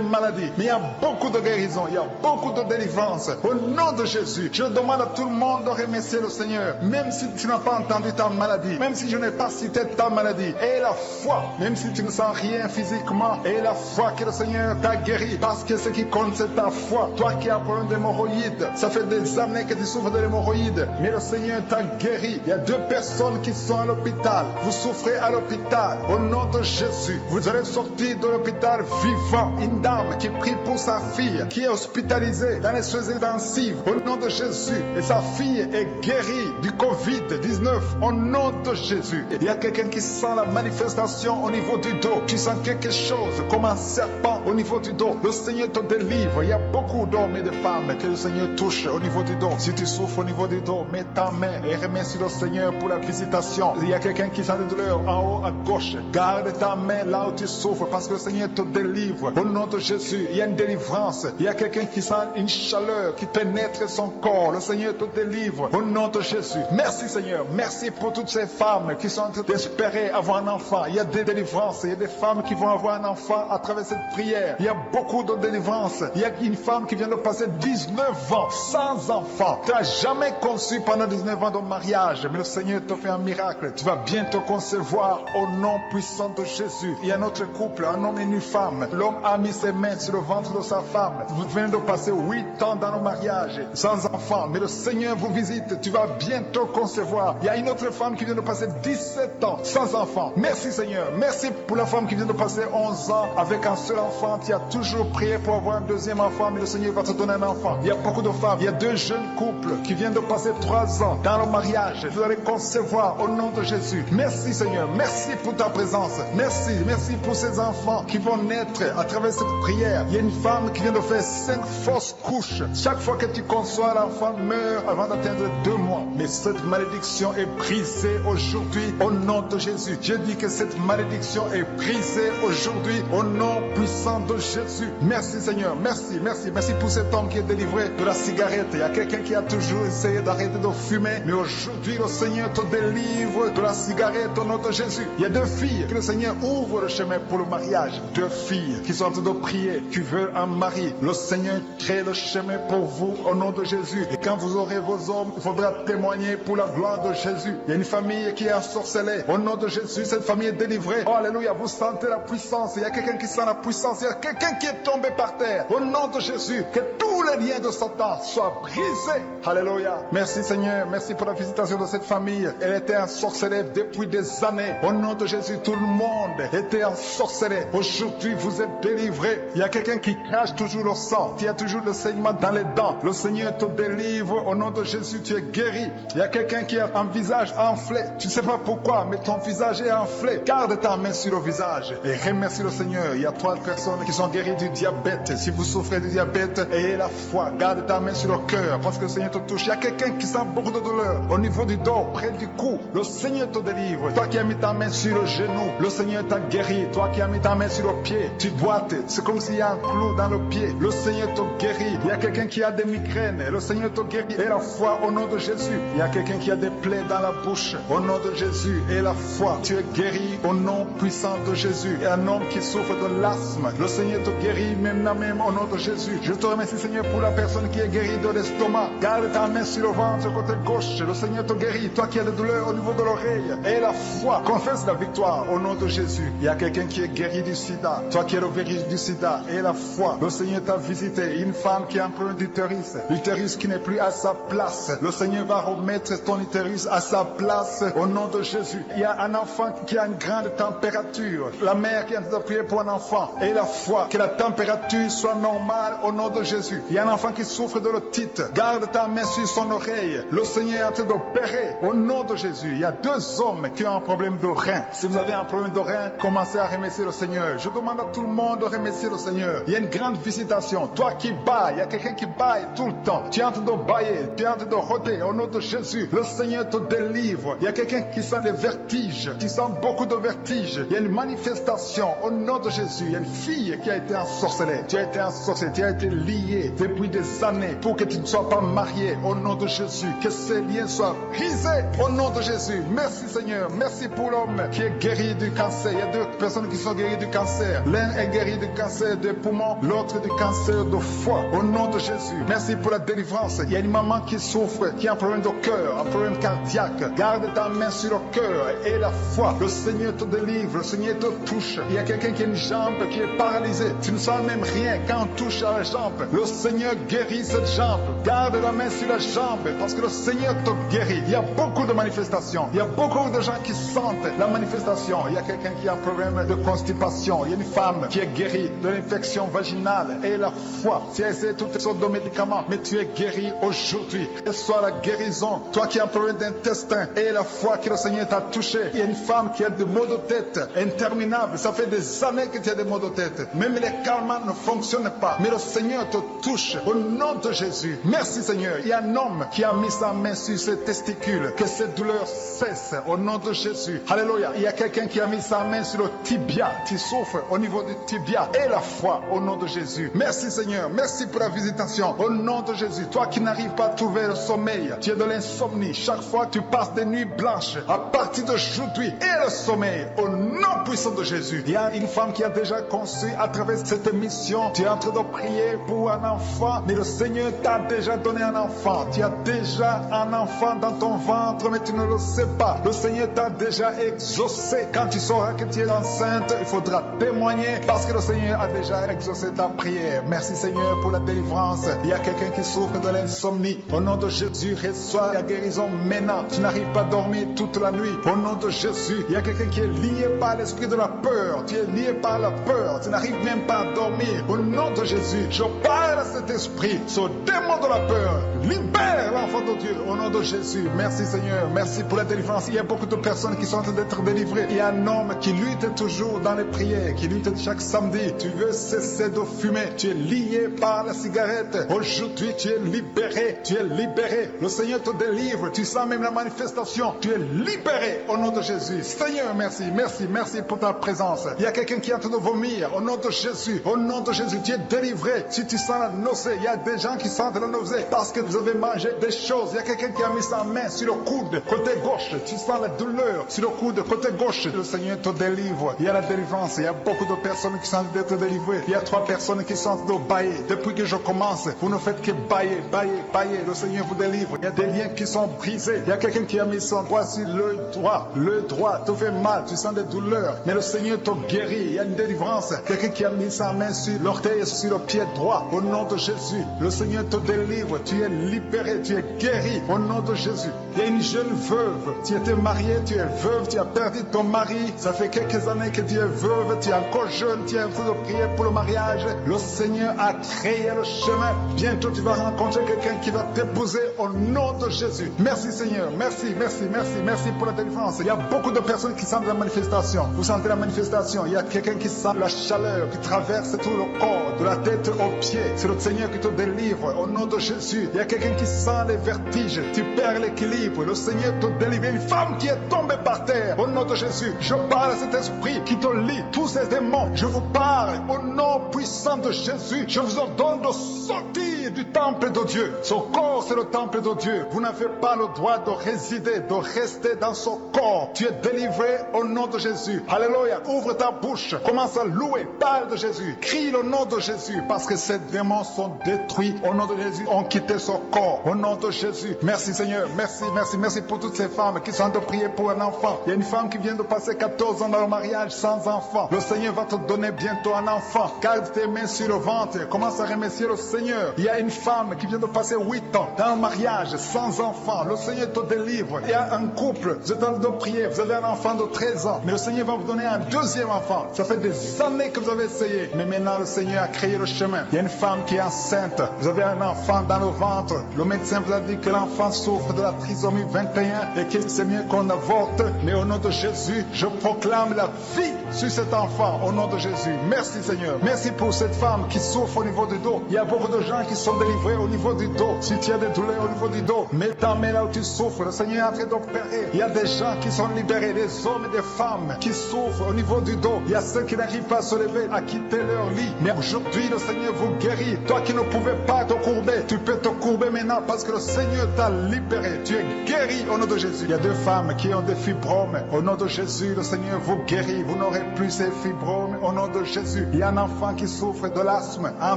S1: maladies, mais il y a beaucoup de guérisons. Il y a beaucoup de délivrance. Au nom de Jésus, je demande à tout le monde de remercier le Seigneur. Même si tu n'as pas entendu ta maladie, même si je n'ai pas cité ta maladie, et la foi, même si tu ne sens rien physiquement, et la foi que le Seigneur t'a guéri. Parce que ce qui compte, c'est ta foi. Toi qui as un problème d'hémorroïdes, ça fait des années que tu souffres de l'hémorroïde, mais le Seigneur t'a guéri. Il y a 2 personnes qui sont à l'hôpital. Vous souffrez à l'hôpital. Au nom de Jésus, vous allez sortir de l'hôpital vivant. Une dame qui prie pour sa fille, qui est hospitalisée dans les soins intensifs. Au nom de Jésus. Et sa fille est guérie du Covid-19. Au nom de Jésus. Il y a quelqu'un qui sent la manifestation au niveau du dos. Tu sens quelque chose comme un serpent au niveau du dos. Le Seigneur te délivre. Il y a beaucoup d'hommes et de femmes que le Seigneur touche au niveau du dos. Si tu souffres au niveau du dos, mets ta main et remercie le Seigneur pour la visitation. Il y a quelqu'un qui sent des douleurs en haut à gauche. Garde ta main là où tu souffres parce que le Seigneur te délivre. Au nom de Jésus, il y a une délivrance. Il y a quelqu'un qui sent une chaleur qui pénètre son corps. Le Seigneur te délivre. Au nom de Jésus. Merci Seigneur. Merci pour toutes ces femmes qui sont en train d'espérer avoir un enfant. Il y a des délivrances. Il y a des femmes qui vont avoir un enfant à travers cette prière. Il y a beaucoup de délivrances. Il y a une femme qui vient de passer 19 ans sans enfant. Tu n'as jamais conçu pendant 19 ans de mariage, mais le Seigneur te fait un miracle. Tu vas bientôt concevoir au nom puissant de Jésus. Il y a un autre couple, un homme et une femme. L'homme a mis ses mains sur le ventre de sa femme. Vous venez de passer 8 ans dans le mariage sans enfant, mais le Seigneur vous visite. Tu vas bientôt concevoir. Il y a une autre femme qui vient de passer 17 ans sans enfant. Merci Seigneur. Merci pour la femme qui vient de passer 11 ans avec un seul enfant. Tu as toujours prié pour avoir un deuxième enfant, mais le Seigneur va te donner un enfant. Il y a beaucoup de femmes. Il y a 2 jeunes couples qui viennent de passer 3 ans dans le mariage. Vous allez concevoir au nom de Jésus. Merci Seigneur. Merci pour ta présence. Merci. Merci pour ces enfants qui vont naître à travers cette prière. Il y a une femme qui vient de faire 5 fausses couches. Chaque fois que tu conçois, l'enfant meurt avant d'atteindre 2 mois. Mais cette malédiction est brisée aujourd'hui au nom de Jésus. Je dis que cette malédiction est brisée aujourd'hui au nom puissant de Jésus. Merci Seigneur. Merci. Merci pour cet homme qui est délivré de la cigarette. Il y a quelqu'un qui a toujours essayé d'arrêter de fumer, mais aujourd'hui le Seigneur te délivre de la cigarette au nom de Jésus. Il y a 2 filles que le Seigneur ouvre le chemin pour le mariage. 2 filles qui sont en train de prier, qui veulent un mari. Le Seigneur crée le chemin pour vous au nom de Jésus. Et quand vous aurez vos hommes, il faudra témoigner pour la gloire de Jésus. Il y a une famille qui est ensorcelée. Au nom de Jésus, cette famille est délivrée. Oh alléluia, vous sentez la puissance. Il y a quelqu'un qui sent la puissance. Il y a quelqu'un qui est tombé par terre. Au nom de Jésus, que tous les liens de Satan soient brisés. Alléluia. Merci Seigneur. Merci pour la visitation de cette famille. Elle était ensorcelée depuis des années. Au nom de Jésus, tout le monde était ensorcelé. Aujourd'hui, vous êtes délivrés. Il y a quelqu'un qui crache toujours le sang. Tu as toujours le saignement dans les dents. Le Seigneur te délivre. Au nom de Jésus, tu es guéri. Il y a quelqu'un qui a un visage enflé. Tu ne sais pas pourquoi, mais ton visage est enflé. Garde ta main sur le visage et remercie le Seigneur. Il y a 3 personnes qui sont guéries du diabète. Si vous souffrez du diabète, ayez la foi. Garde ta main sur le cœur parce que le Seigneur te touche. Il y a quelqu'un qui sent beaucoup de douleur au niveau du dos, près du cou. Le Seigneur te délivre. Toi qui as mis ta main sur le genou, le Seigneur t'a guéri. Toi qui as mis ta main sur le pied, tu boites. C'est comme s'il y a un clou dans le pied. Le Seigneur te guérit. Il y a quelqu'un qui a des migraines. Le Seigneur te guérit. Et la foi au nom de Jésus. Il y a quelqu'un qui a des plaies dans la bouche. Au nom de Jésus. Et la foi. Tu es guéri au nom puissant de Jésus. Et un homme qui souffre de l'asthme. Le Seigneur te guérit maintenant même au nom de Jésus. Je te remercie Seigneur pour la personne qui est guérie de l'estomac. Garde ta main sur le ventre côté gauche. Le Seigneur te guérit. Toi qui as des douleurs au niveau de l'oreille. Et la foi. Confesse décresse la victoire au nom de Jésus. Il y a quelqu'un qui est guéri du sida. Toi qui es le virus du sida et la foi. Le Seigneur t'a visité. Une femme qui a un problème d'utérus. L'utérus qui n'est plus à sa place. Le Seigneur va remettre ton utérus à sa place au nom de Jésus. Il y a un enfant qui a une grande température. La mère qui est en train de prier pour un enfant et la foi. Que la température soit normale au nom de Jésus. Il y a un enfant qui souffre de l'otite. Garde ta main sur son oreille. Le Seigneur est en train d'opérer au nom de Jésus. Il y a 2 hommes qui ont un problème de rein. Si vous avez un problème de rein, commencez à remercier le Seigneur. Je demande à tout le monde de remercier le Seigneur. Il y a une grande visitation. Toi qui bailles, il y a quelqu'un qui baille tout le temps. Tu es en train de bailler, tu es en train de rôder au nom de Jésus. Le Seigneur te délivre. Il y a quelqu'un qui sent des vertiges, qui sent beaucoup de vertiges. Il y a une manifestation au nom de Jésus. Il y a une fille qui a été ensorcelée. Tu as été ensorcelée, tu as été liée depuis des années pour que tu ne sois pas marié au nom de Jésus. Que ces liens soient brisés au nom de Jésus. Merci Seigneur. Merci pour l'homme qui est guéri du cancer. Il y a 2 personnes qui sont guéries du cancer. L'un est guéri du cancer des poumons, l'autre du cancer de foie. Au nom de Jésus. Merci pour la délivrance. Il y a une maman qui souffre, qui a un problème de cœur, un problème cardiaque. Garde ta main sur le cœur et la foi. Le Seigneur te délivre, le Seigneur te touche. Il y a quelqu'un qui a une jambe qui est paralysée. Tu ne sens même rien quand on touche à la jambe. Le Seigneur guérit cette jambe. Garde la main sur la jambe parce que le Seigneur te guérit. Il y a beaucoup de manifestations. Il y a beaucoup de gens qui sentent la manifestation. Il y a quelqu'un qui a un problème de constipation. Il y a une femme qui est guérie de l'infection vaginale et la foi. Tu as essayé toutes sortes de médicaments, mais tu es guéri aujourd'hui. Que soit la guérison. Toi qui as un problème d'intestin et la foi que le Seigneur t'a touché. Il y a une femme qui a des maux de tête interminables. Ça fait des années que tu as des maux de tête. Même les calmants ne fonctionnent pas. Mais le Seigneur te touche au nom de Jésus. Merci Seigneur. Il y a un homme qui a mis sa main sur ses testicules. Que cette douleur cesse au nom de Jésus. Alléluia. Il y a quelqu'un qui a mis sa main sur le tibia. Tu souffres au niveau du tibia et la foi au nom de Jésus. Merci Seigneur. Merci pour la visitation au nom de Jésus. Toi qui n'arrives pas à trouver le sommeil, tu es de l'insomnie. Chaque fois tu passes des nuits blanches. À partir d'aujourd'hui, et le sommeil au nom puissant de Jésus. Il y a une femme qui a déjà conçu à travers cette émission. Tu es en train de prier pour un enfant, mais le Seigneur t'a déjà donné un enfant. Tu as déjà un enfant dans ton ventre, mais tu ne le sais pas. Le Seigneur t'a déjà exaucé. Quand tu sauras que tu es enceinte, il faudra témoigner parce que le Seigneur a déjà exaucé ta prière. Merci Seigneur pour la délivrance. Il y a quelqu'un qui souffre de l'insomnie. Au nom de Jésus, reçois la guérison maintenant. Tu n'arrives pas à dormir toute la nuit. Au nom de Jésus, il y a quelqu'un qui est lié par l'esprit de la peur. Tu es lié par la peur. Tu n'arrives même pas à dormir. Au nom de Jésus, je parle à cet esprit, ce démon de la peur. Libère l'enfant de Dieu au nom de Jésus. Merci Seigneur. Merci pour la délivrance. Il y a beaucoup de personnes qui sont en train d'être délivrées. Il y a un homme qui lutte toujours dans les prières, qui lutte chaque samedi. Tu veux cesser de fumer. Tu es lié par la cigarette. Aujourd'hui, tu es libéré. Tu es libéré. Le Seigneur te délivre. Tu sens même la manifestation. Tu es libéré au nom de Jésus. Seigneur, merci, merci, merci pour ta présence. Il y a quelqu'un qui est en train de vomir au nom de Jésus. Au nom de Jésus, tu es délivré. Si tu sens la nausée, il y a des gens qui sentent la nausée parce que vous avez mangé des choses. Il y a quelqu'un qui a mis sa main sur le coude côté gauche. Tu sens la douleur sur le coude côté gauche. Le Seigneur te délivre. Il y a la délivrance. Il y a beaucoup de personnes qui sont en train d'être délivrées. Il y a 3 personnes qui sont en train de bailler. Depuis que je commence, vous ne faites que bailler, bailler, bailler. Le Seigneur vous délivre. Il y a des liens qui sont brisés. Il y a quelqu'un qui a mis son doigt sur le droit. Le droit te fait mal. Tu sens des douleurs. Mais le Seigneur te guérit. Il y a une délivrance. Quelqu'un qui a mis sa main sur l'orteil et sur le pied droit. Au nom de Jésus, le Seigneur te délivre. Tu es libéré. Tu es guéri. Au nom de Jésus. Il y a une jeune veuve. Tu étais mariée. Tu es veuve. Tu as perdu ton mari. Ça fait quelques années que tu es veuve. Tu es encore jeune. Tu es en train de prier pour le mariage. Le Seigneur a créé le chemin. Bientôt tu vas rencontrer quelqu'un qui va t'épouser au nom de Jésus. Merci Seigneur. Merci, merci, merci, merci pour la délivrance. Il y a beaucoup de personnes qui sentent la manifestation. Vous sentez la manifestation. Il y a quelqu'un qui sent la chaleur qui traverse tout le corps, de la tête aux pieds. C'est le Seigneur qui te délivre au nom de Jésus. Il y a quelqu'un qui sent les vertiges. Tu perds l'équilibre. Le Seigneur te délivre. Une femme qui est tombée par terre au nom de Jésus. Je parle à cet esprit qui te lie. Tous ces démons, je vous parle au nom puissant de Jésus. Je vous ordonne de sortir du temple de Dieu. Son corps, c'est le temple de Dieu. Vous n'avez pas le droit de résider, de rester dans son corps. Tu es délivré au nom de Jésus. Alléluia. Ouvre ta bouche. Commence à louer. Parle de Jésus. Crie le nom de Jésus parce que ces démons sont détruits. Au nom de Jésus, ont quitté son corps. Au nom de Jésus. Merci Seigneur. Merci, merci, merci pour toutes ces femmes qui sont en train de prier pour un enfant. Il y a une femme qui vient de passer 14 ans dans le mariage sans enfant. Le Seigneur va te donner bientôt un enfant. Garde tes mains sur le ventre. Commence à remercier le Seigneur. Il y a une femme qui vient de passer 8 ans dans le mariage sans enfant. Le Seigneur te délivre. Il y a un couple, vous êtes en train de prier, vous avez un enfant de 13 ans, mais le Seigneur va vous donner un deuxième enfant. Ça fait des années que vous avez essayé, mais maintenant le Seigneur a créé le chemin. Il y a une femme qui est enceinte, vous avez un enfant dans le ventre. Le médecin vous a dit que l'enfant souffre de la trisomie 21 et que c'est mieux qu'on avorte. Mais au nom de Jésus, je proclame la vie sur cet enfant au nom de Jésus. Merci Seigneur. Merci pour cette femme qui souffre au niveau du dos. Il y a beaucoup de gens qui sont délivrés au niveau du dos. Si tu as des douleurs au niveau du dos, mets ta main là où tu souffres. Le Seigneur est en train d'opérer. Il y a des gens qui sont libérés, des hommes et des femmes qui souffrent au niveau du dos. Il y a ceux qui n'arrivent pas à se lever, à quitter leur lit. Mais aujourd'hui, le Seigneur vous guérit. Toi qui ne pouvais pas te courber, tu peux te courber maintenant parce que le Seigneur t'a libéré. Tu es guéri au nom de Jésus. Il y a deux femmes qui ont des fibromes. Au nom de Jésus, le Seigneur vous guérit. Vous n'aurez plus ces fibromes au nom de Jésus. Il y a un enfant qui souffre de l'asthme. Un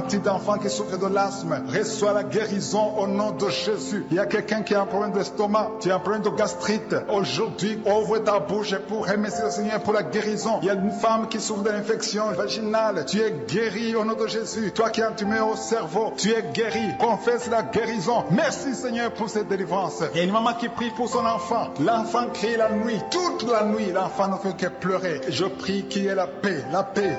S1: petit enfant qui souffre de l'asthme. Reçois la guérison au nom de Jésus. Il y a quelqu'un qui a un problème d'estomac. Tu as un problème de gastrite. Aujourd'hui, ouvre ta bouche pour remercier le Seigneur pour la guérison. Il y a une femme qui souffre de l'infection vaginale. Tu es guéri au nom de Jésus. Toi qui as une tumeur au cerveau, tu es guéri. Confesse la guérison. Merci Seigneur pour cette délivrance. Il y a une maman qui prie pour son enfant. L'enfant crie la nuit. Toute la nuit, l'enfant ne fait que pleurer. Je prie qu'il y ait la paix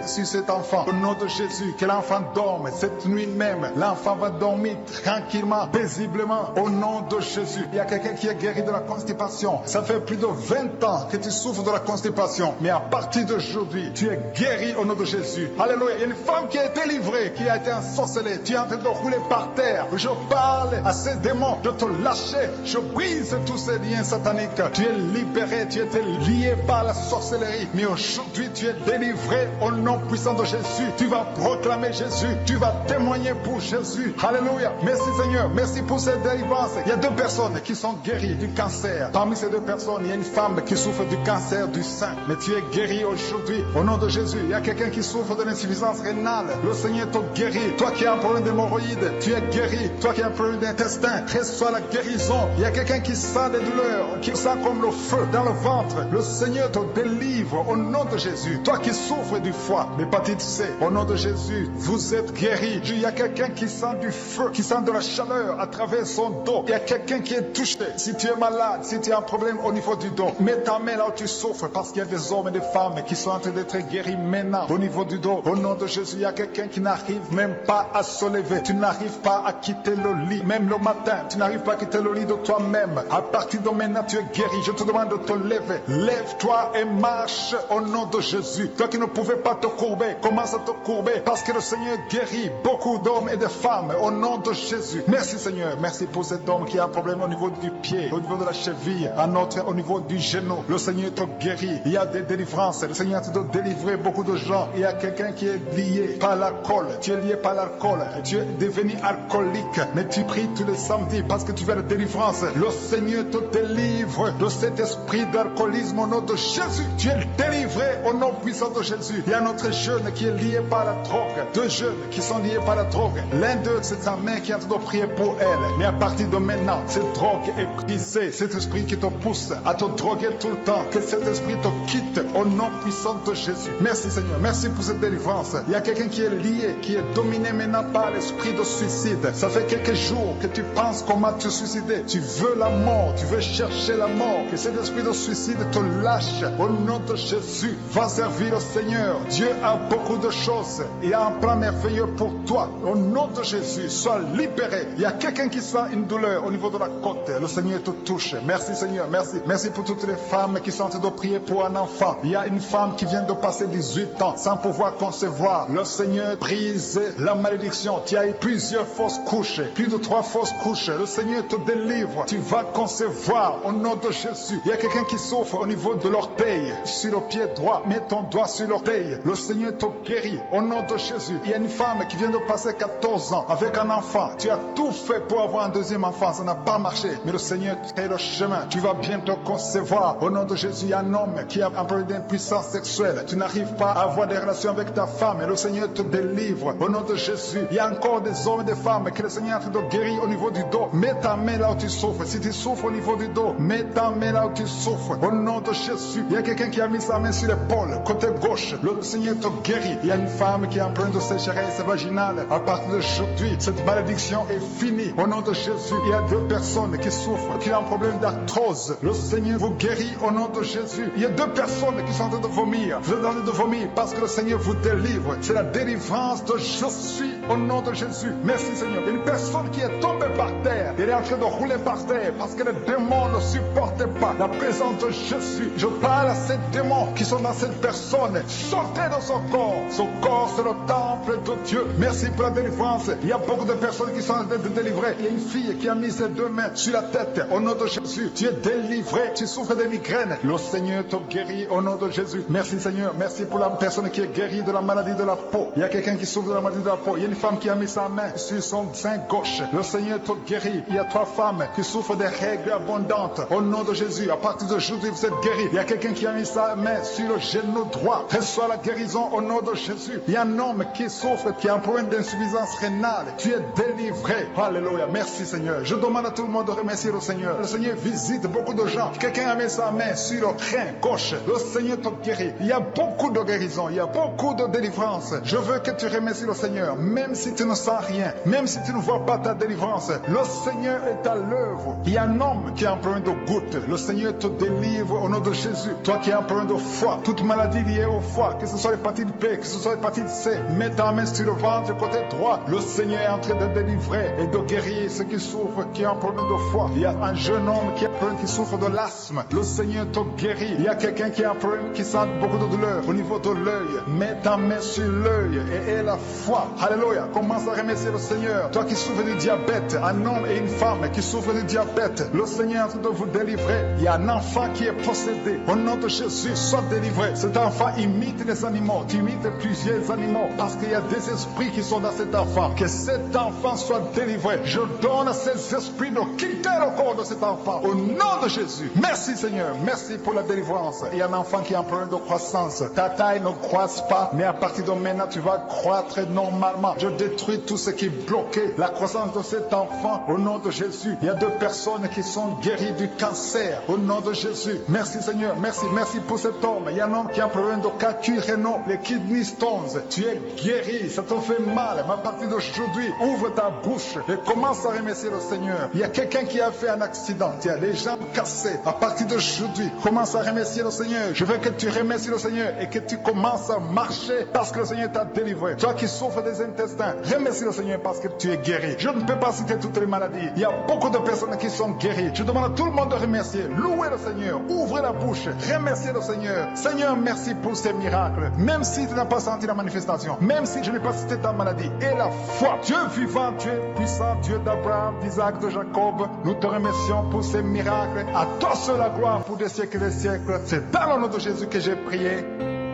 S1: sur cet enfant. Au nom de Jésus, que l'enfant dorme cette nuit même. L'enfant va dormir tranquillement, paisiblement. Au nom de Jésus. Il y a quelqu'un qui est guéri de la constipation. Ça fait plus de 20 ans que tu souffres de la constipation. Mais à partir d'aujourd'hui, tu es guéri au nom de Jésus. Alléluia. Il y a une femme qui a été livrée, qui a été ensorcelée. Tu es en train de rouler par terre. Je parle à ces démons de te lâcher. Je brise tous ces liens sataniques. Tu es libéré. Tu étais lié par la sorcellerie. Mais aujourd'hui, tu es délivré au nom puissant de Jésus. Tu vas proclamer Jésus. Tu vas témoigner pour Jésus. Alléluia. Merci Seigneur. Merci pour cette délivrance. Il y a deux personnes qui sont guéries du cancer. Parmi ces deux personnes, il y a une femme qui souffre du cancer du sein. Mais tu es guéri aujourd'hui au nom de Jésus. Il y a quelqu'un qui souffre de l'insuffisance rénale. Le Seigneur te guérit. Toi qui as un problème d'hémorroïdes, tu es guéri. Toi qui as un problème d'intestin, reçois la guérison. Il y a quelqu'un qui sent des douleurs, qui sent comme le feu dans le ventre. Le Seigneur te délivre au nom de Jésus. Toi qui souffres du foie, l'hépatite C, au nom de Jésus, vous êtes guéri. Il y a quelqu'un qui sent du feu, qui sent de la chaleur à travers son dos. Il y a quelqu'un qui est touché. Si tu es malade, si tu as un problème au niveau du dos, mets ta main là où tu souffres parce qu'il y a des hommes et des femmes qui sont en train d'être guéris maintenant au niveau du dos. Au nom de Jésus, il y a quelqu'un qui n'arrive même pas à se lever. Tu n'arrives pas à quitter le lit. Même le matin, tu n'arrives pas à quitter le lit de toi-même. À partir de maintenant, tu es guéri. Je te demande de te lever. Lève-toi et marche au nom de Jésus. Toi qui ne pouvais pas te courber, commence à te courber parce que le Seigneur guérit beaucoup d'hommes et de femmes au nom de Jésus. Merci Seigneur. Merci pour cet homme qui a un problème au niveau du pied, au niveau de la cheville, un autre au niveau du genou. Le Seigneur te guérit. Il y a des délivrances. Le Seigneur te délivrer beaucoup de gens. Il y a quelqu'un qui est lié par l'alcool. Tu es lié par l'alcool. Tu es devenu alcoolique. Mais tu pries tous les samedis parce que tu veux la délivrance. Le Seigneur te délivre de cet esprit d'alcoolisme au nom de Jésus. Tu es délivré au nom puissant de Jésus. Il y a un autre jeune qui est lié par la drogue. Deux jeunes qui sont liés par la drogue. L'un d'eux, c'est sa mère qui est en train de prier pour elle. Mais à partir de maintenant, cette drogue est brisée. Cet esprit qui te pousse à te droguer tout le temps. Que cet esprit te quitte au nom puissant de Jésus. Merci Seigneur. Merci pour cette délivrance. Il y a quelqu'un qui est lié, qui est dominé maintenant par l'esprit de suicide. Ça fait quelques jours que tu penses comment te suicider. Tu veux la mort. Tu veux chercher la mort. Que cet esprit de suicide te lâche au nom de Jésus. Va servir le Seigneur. Dieu a beaucoup de choses. Il y a un plan merveilleux pour toi. Au nom de Jésus, sois libéré. Il y a quelqu'un qui sent une douleur au niveau de la côte. Le Seigneur te touche. Merci Seigneur. Merci. Merci pour toutes les femmes qui sont en train de prier pour un enfant. Il y a une femme qui vient de passer 18 ans sans pouvoir concevoir. Le Seigneur brise la malédiction. Tu as eu plusieurs fausses couches. Plus de 3 fausses couches. Le Seigneur te délivre. Tu vas concevoir au nom de Jésus. Il y a quelqu'un qui souffre au niveau de l'orteil. Sur le pied droit. Mets ton doigt sur l'orteil. Le Seigneur te guérit au nom de Jésus. Il y a une femme qui vient de passer 14 ans avec un enfant. Tu as tout fait pour avoir un deuxième enfant. Ça n'a pas marché. Mais le Seigneur crée le chemin. Tu vas bientôt concevoir. Au nom de Jésus, il y a un homme qui a un problème d'impuissance sexuelle. Tu n'arrives pas à avoir des relations avec ta femme. Et le Seigneur te délivre. Au nom de Jésus, il y a encore des hommes et des femmes que le Seigneur est en train de guérir au niveau du dos. Mets ta main là où tu souffres. Si tu souffres au niveau du dos, mets ta main là où tu souffres. Au nom de Jésus. Il y a quelqu'un qui a mis sa main sur l'épaule, côté gauche. Le Seigneur te guérit. Il y a une femme qui est en train de sécheresse vaginale. À partir d'aujourd'hui, cette malédiction est finie. Au nom de Jésus, il y a 2 personnes qui souffrent, qui ont un problème d'arthrose. Le Seigneur vous guérit au nom de Jésus. Il y a 2 personnes qui sont en train de vomir. Vous êtes en train de vomir parce que le Seigneur vous délivre. C'est la délivrance de je suis au nom de Jésus. Merci Seigneur. Il y a une personne qui est tombée par terre. Elle est en train de rouler par terre parce que les démons ne supportent pas la présence de Jésus. Je parle à ces démons qui sont dans cette personne. Sortez de son corps. Son corps, c'est le temple de Dieu. Merci pour la délivrance. Il y a beaucoup de personnes qui sont en train de délivrer. Il y a une fille qui a mis ses 2 mains sur la tête. Au nom de Jésus, tu es délivré. Tu souffres de migraines. Le Seigneur te guérit au nom de Jésus. Merci Seigneur. Merci pour la personne qui est guérie de la maladie de la peau. Il y a quelqu'un qui souffre de la maladie de la peau. Il y a une femme qui a mis sa main sur son sein gauche. Le Seigneur te guérit. Il y a 3 femmes qui souffrent des règles abondantes. Au nom de Jésus, à partir d'aujourd'hui, vous êtes guéris. Il y a quelqu'un qui a mis sa main sur le genou droit. Reçois la guérison au nom de Jésus. Il y a un homme qui souffre, qui a un problème d'insuffisance rénale. Tu es délivré. Alléluia. Merci Seigneur. Je demande à tout le monde de remercier le Seigneur. Le Seigneur visite beaucoup de gens. Quelqu'un a mis sa main sur le rein gauche. Le Seigneur te guérit. Il y a beaucoup de guérison. Il y a beaucoup de délivrance. Je veux que tu remercies le Seigneur. Même si tu ne sens rien. Même si tu ne vois pas ta délivrance. Le Seigneur est à l'œuvre. Il y a un homme qui a un problème de goutte. Le Seigneur te délivre au nom de Jésus. Toi qui as un problème de foie. Toute maladie liée au foie. Que ce soit l'hépatite B. Que ce soit l'hépatite C. Mets ta main sur le ventre côté droit. Le Seigneur est en train de délivrer et de guérir ceux qui souffrent, qui ont un problème de foie. Il y a un jeune homme qui souffre de l'asthme. Le Seigneur te guérit. Il y a quelqu'un qui a un problème, qui sent beaucoup de douleur au niveau de l'œil. Mets ta main sur l'œil et aie la foi. Alléluia. Commence à remercier le Seigneur. Toi qui souffres du diabète, un homme et une femme qui souffrent du diabète, le Seigneur est en train de vous délivrer. Il y a un enfant qui est possédé. Au nom de Jésus, sois délivré. Cet enfant imite les animaux. Tu imites plusieurs animaux parce qu'il y a des esprits qui sont dans cet enfant. Que cet enfant soit délivré. Je donne à ces esprits de quitter le corps de cet enfant. Au nom de Jésus. Merci Seigneur. Merci pour la délivrance. Il y a un enfant qui a un problème de croissance. Ta taille ne croisse pas, mais à partir de maintenant, tu vas croître normalement. Je détruis tout ce qui est bloqué. La croissance de cet enfant, au nom de Jésus. Il y a 2 personnes qui sont guéries du cancer. Au nom de Jésus. Merci Seigneur. Merci. Merci pour cet homme. Il y a un homme qui a un problème de calcul rénal, les kidney stones. Tu es guéri. Ça te fait mal. Mais à partir d'aujourd'hui, ouvre ta bouche et commence à remercier le Seigneur. Il y a quelqu'un qui a fait un accident. Il y a les jambes cassées. À partir d'aujourd'hui, commence à remercier le Seigneur. Je veux que tu remercies le Seigneur et que tu commences à marcher parce que le Seigneur t'a délivré. Toi qui souffres des intestins, remercie le Seigneur parce que tu es guéri. Je ne peux pas citer toutes les maladies. Il y a beaucoup de personnes qui sont guéries. Je demande à tout le monde de remercier. Louez le Seigneur. Ouvrez la bouche. Remerciez le Seigneur. Seigneur, merci pour ces miracles. Même si tu n'as pas senti la manifestation, même si je n'ai pas cité ta maladie, et la foi. Dieu vivant, Dieu puissant, Dieu d'Abraham, d'Isaac, de Jacob, nous te remercions pour ces miracles. À toi seul la gloire pour des siècles et des siècles. C'est dans le nom de Jésus que j'ai prié.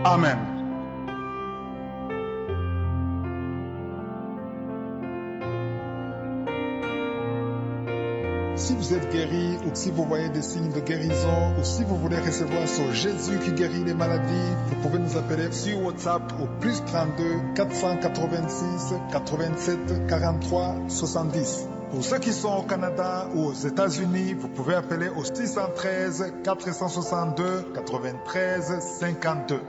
S1: Amen. Si vous êtes guéri ou si vous voyez des signes de guérison ou si vous voulez recevoir ce Jésus qui guérit les maladies, vous pouvez nous appeler sur WhatsApp au plus 32 486 87 43 70. Pour ceux qui sont au Canada ou aux États-Unis, vous pouvez appeler au 613 462 93 52.